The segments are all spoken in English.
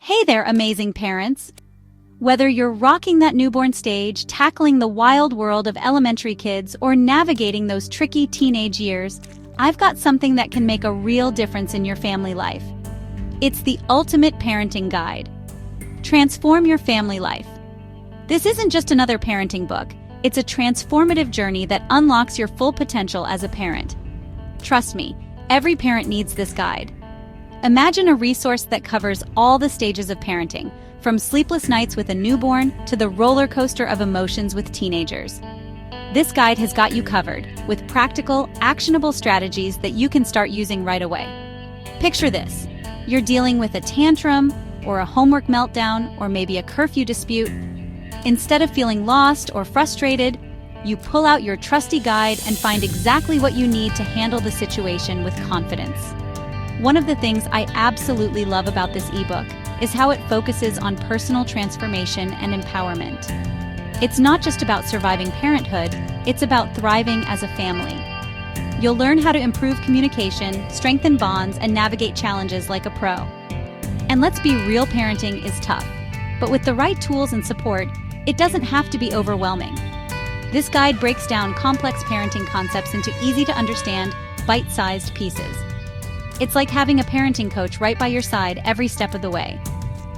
Hey there, amazing parents! Whether you're rocking that newborn stage, tackling the wild world of elementary kids, or navigating those tricky teenage years, I've got something that can make a real difference in your family life. It's the ultimate parenting guide. Transform your family life. This isn't just another parenting book, it's a transformative journey that unlocks your full potential as a parent. Trust me, every parent needs this guide. Imagine a resource that covers all the stages of parenting, from sleepless nights with a newborn to the roller coaster of emotions with teenagers. This guide has got you covered, with practical, actionable strategies that you can start using right away. Picture this. You're dealing with a tantrum, or a homework meltdown, or maybe a curfew dispute. Instead of feeling lost or frustrated, you pull out your trusty guide and find exactly what you need to handle the situation with confidence. One of the things I absolutely love about this ebook is how it focuses on personal transformation and empowerment. It's not just about surviving parenthood, it's about thriving as a family. You'll learn how to improve communication, strengthen bonds, and navigate challenges like a pro. And let's be real, parenting is tough, but with the right tools and support, it doesn't have to be overwhelming. This guide breaks down complex parenting concepts into easy-to-understand, bite-sized pieces. It's like having a parenting coach right by your side every step of the way.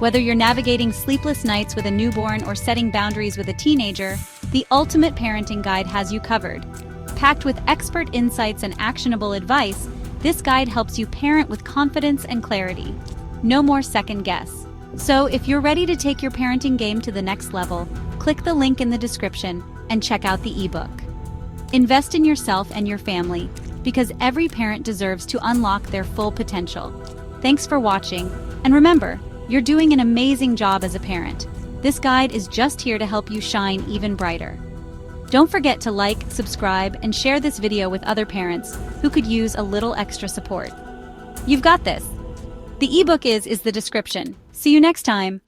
Whether you're navigating sleepless nights with a newborn or setting boundaries with a teenager, the ultimate parenting guide has you covered. Packed with expert insights and actionable advice, this guide helps you parent with confidence and clarity. No more second guess. So if you're ready to take your parenting game to the next level, click the link in the description and check out the ebook. Invest in yourself and your family, because every parent deserves to unlock their full potential. Thanks for watching, and remember, you're doing an amazing job as a parent. This guide is just here to help you shine even brighter. Don't forget to like, subscribe, and share this video with other parents who could use a little extra support. You've got this. The ebook is the description. See you next time.